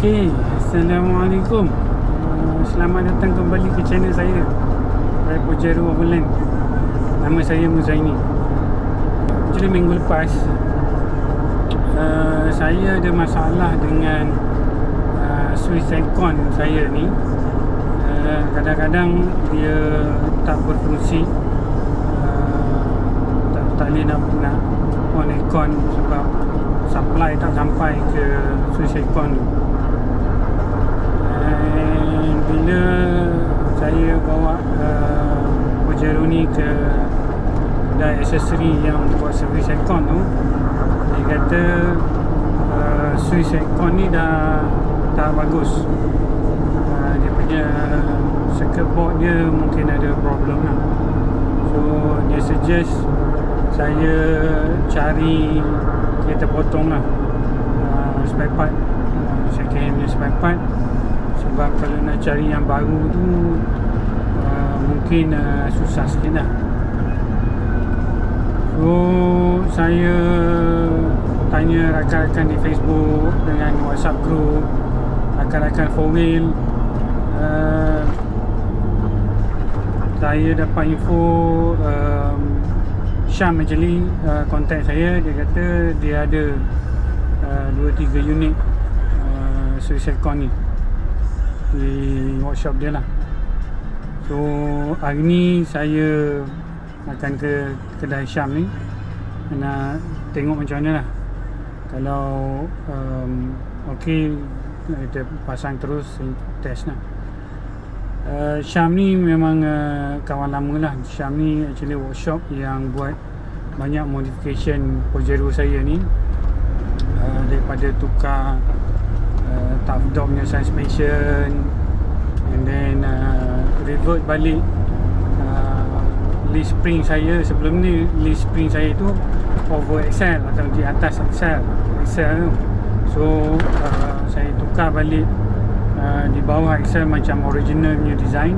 Okey, Assalamualaikum. Selamat datang kembali ke channel saya, Pajero Overland. Nama saya Muzaini. Jadi minggu lepas saya ada masalah dengan switch aircon saya ni. Kadang-kadang dia tak berfungsi, tak boleh nak on aircon sebab supply tak sampai ke switch aircon tu. Dan bila saya bawa Pajero ni ke kedai aksesori yang buat servis aircon tu, dia kata switch aircon ni dah tak bagus. Dia punya circuit board dia mungkin ada problem lah. So dia suggest saya cari kereta potong lah, spare part, second hand punya spare part. Sebab kalau nak cari yang baru tu mungkin susah sikit lah. So saya tanya rakan-rakan di Facebook dengan WhatsApp group, rakan-rakan 4-wheel. Saya dapat info Sham actually contact saya. Dia kata dia ada 2-3 unit switch aircon ni di workshop dia lah. So hari ni saya akan ke kedai Sham ni, nak tengok macam mana lah. Kalau okey, kita pasang terus, test lah. Sham ni memang kawan lama lah. Sham ni actually workshop yang buat banyak modification Pajero saya ni, daripada tukar top dog punya suspension, and then revert balik leaf spring saya. Sebelum ni leaf spring saya tu over XL atau di atas XL tu. So saya tukar balik di bawah XL macam original punya design,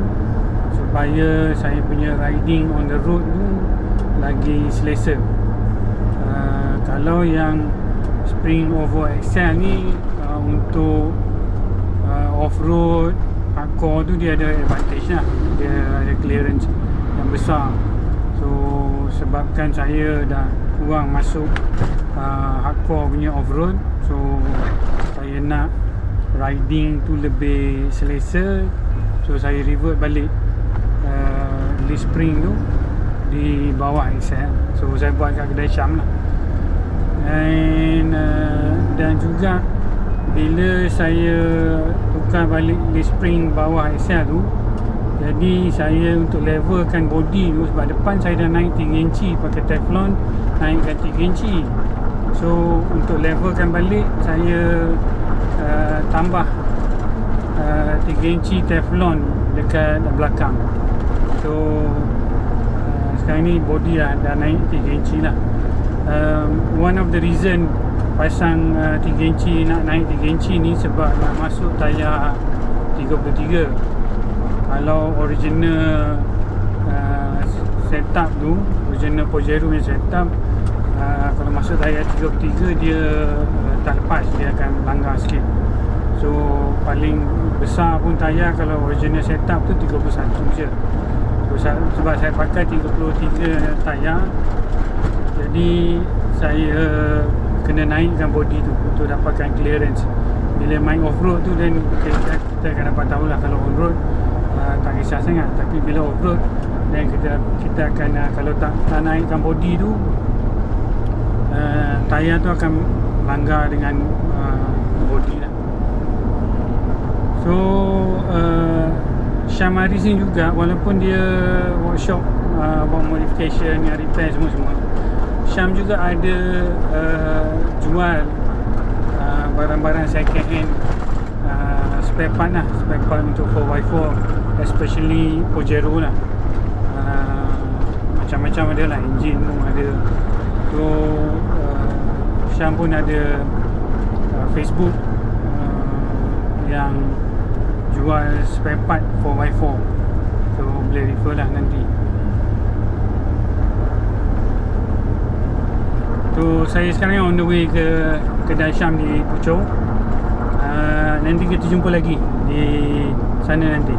supaya saya punya riding on the road tu lagi selesa. Kalau yang spring over XL ni untuk off-road hardcore tu dia ada advantage lah, dia ada clearance yang besar. So sebabkan saya dah kurang masuk hardcore punya off-road, so saya nak riding tu lebih selesa. So saya revert balik leaf spring tu di bawah XL. So saya buat kat kedai Sham lah. Dan juga bila saya tukar balik leaf spring bawah XL tu, jadi saya untuk levelkan body tu, sebab depan saya dah naik 3 inci pakai teflon, naikkan 3 inci. So untuk levelkan balik, saya tambah 3 inci teflon dekat belakang. So sekarang ni body dah naik 3 inci lah. One of the reason pasang 3 inci, nak naik 3 inci ni sebab nak masuk tayar 33. Kalau original setup tu, original Pajero punya setup, kalau masuk tayar 33 dia tak lepas, dia akan langgar sikit. So paling besar pun tayar kalau original setup tu 31 je. So sebab saya pakai 33 tayar, jadi saya kena naikkan body tu untuk dapatkan clearance. Bila main off-road tu, dan kita akan dapat tahulah. Kalau on-road tak kisah sangat, tapi bila off-road, dan kita akan kalau tak naikkan body tu, tayar tu akan langgar dengan body lah. So Sham Aris ni juga, walaupun dia workshop buat modification, yang repair semua, Sham juga ada jual barang-barang second hand, spare part lah, spare part untuk 4x4, especially Pajero lah. Macam-macam ada lah, engine pun ada. So Sham pun ada Facebook yang jual spare part 4x4. So boleh refer lah nanti. So saya sekarang on the way ke kedai Sham di Puchong. nanti kita jumpa lagi di sana nanti.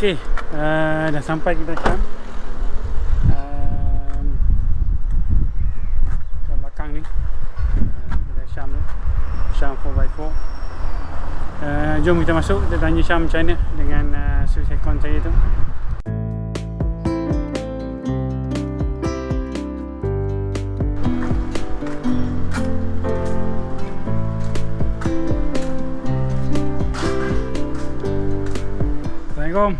Okey, dah sampai kita Sham. Kat belakang ni kita Sham ni, Sham 4x4. Jom kita masuk, kita tanya Sham macam mana dengan sekon saya tu. Assalamualaikum.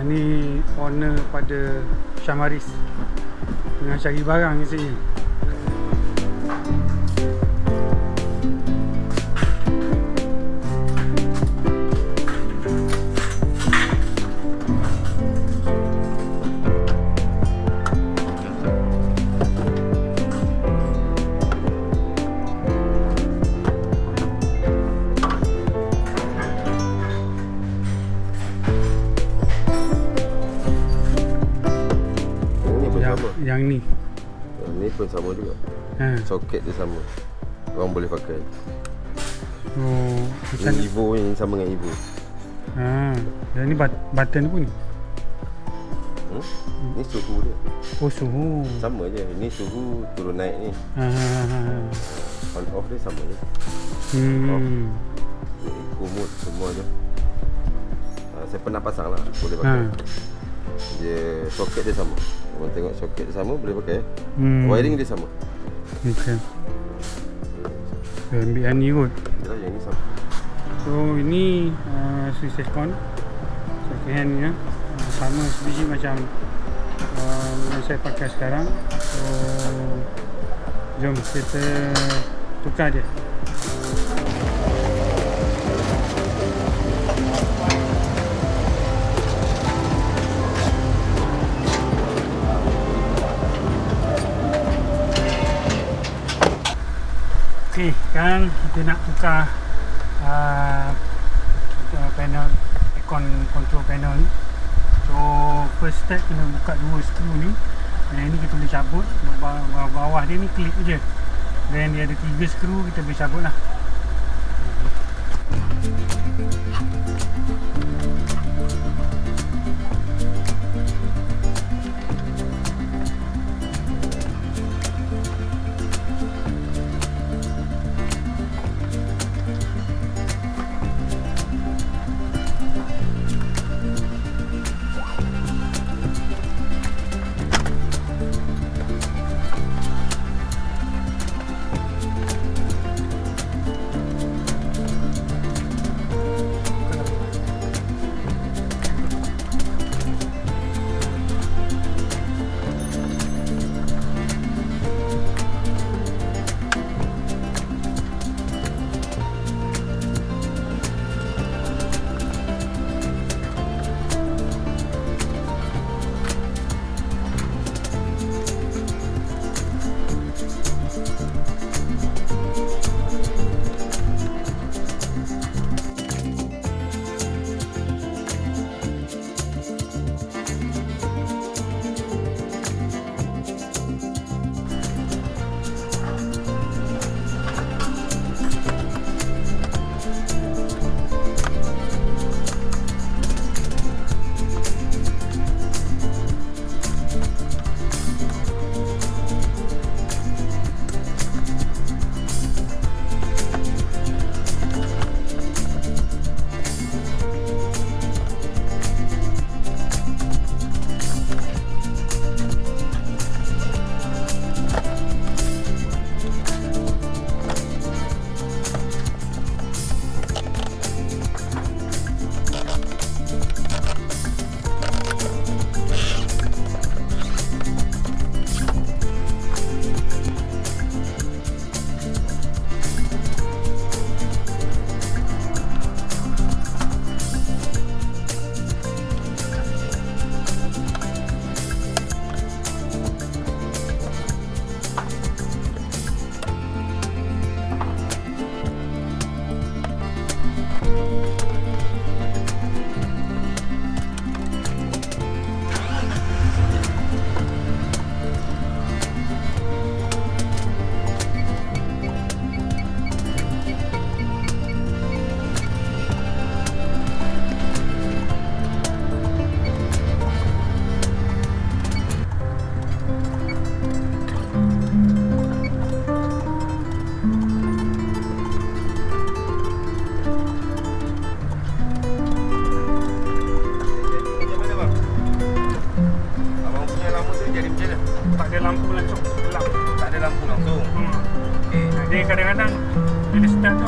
Ni owner pada Sham Aris tengah cari barang di sini. Yang ni. Ni pun sama juga. Soket dia sama. Orang boleh pakai. Oh, macam ni Evo ni sama dengan Evo. Yang ni button pun ni. Ni suhu dia. Oh, suhu. Sama je. Ni suhu turun naik ni. On off dia sama je. Off. Eco mode semua je. Saya pernah pasang lah, boleh pakai. Dia soket dia sama. Orang tengok soket dia sama, boleh pakai. Wiring dia sama. Okay. Ambil yang ni kot. Yalah, yang ni sama. So ini Swiss Aircon second hand ni, sama sebiji macam yang saya pakai sekarang. So jom kita tukar dia. Okey, sekarang kita nak tukar panel aircon control panel ni. So first step kena buka dua skru ni. Yang ni kita boleh cabut, bawah dia ni klip je. Dan dia ada 3 skru, kita boleh cabut lah.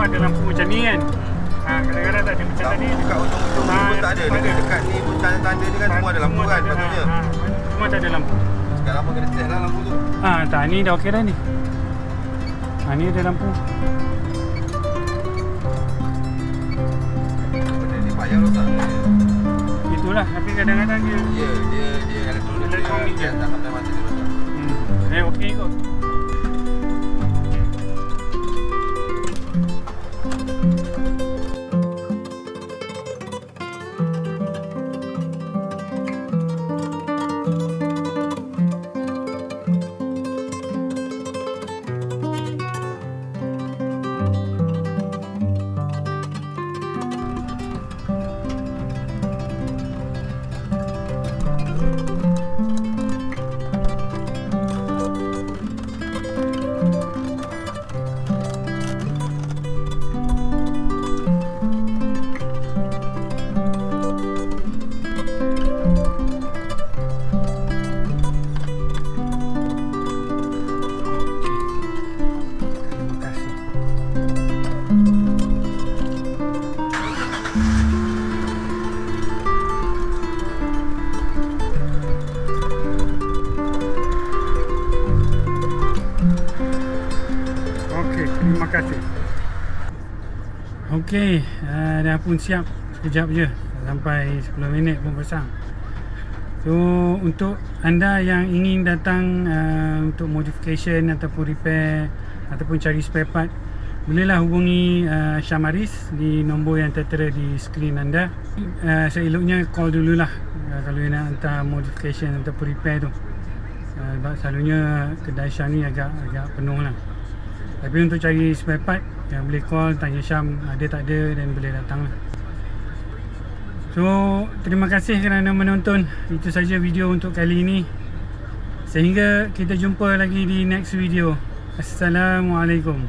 ada lampu macam ni kan. Kadang-kadang tak ada macam tadi. Dekat ujung-ujung ni pun tak ada. Dekat ni pun tanda-tanda ni kan semua ada lampu kan patutnya. Semua tak ada lampu. Sekarang apa kena set lah lampu tu. Tak, ni dah okey dah ni. Ni ada lampu. Benda ni payah rosak. Itulah, tapi kadang-kadang dia dia elektronik je. Tak sampai masa dia rosak. Okey kot. Terima kasih. Okey, dah pun siap. Sekejap je, sampai 10 minit pun pasang. So untuk anda yang ingin datang untuk modification ataupun repair ataupun cari spare part, bolehlah hubungi Sham Aris di nombor yang tertera di skrin anda. Seeloknya call dululah kalau nak hantar modification ataupun repair tu. Sebab selalunya kedai Sham ni agak penuh lah. Tapi untuk cari spare part, boleh call, tanya Sham ada tak ada, dan boleh datang lah. So terima kasih kerana menonton. Itu saja video untuk kali ini. Sehingga kita jumpa lagi di next video. Assalamualaikum.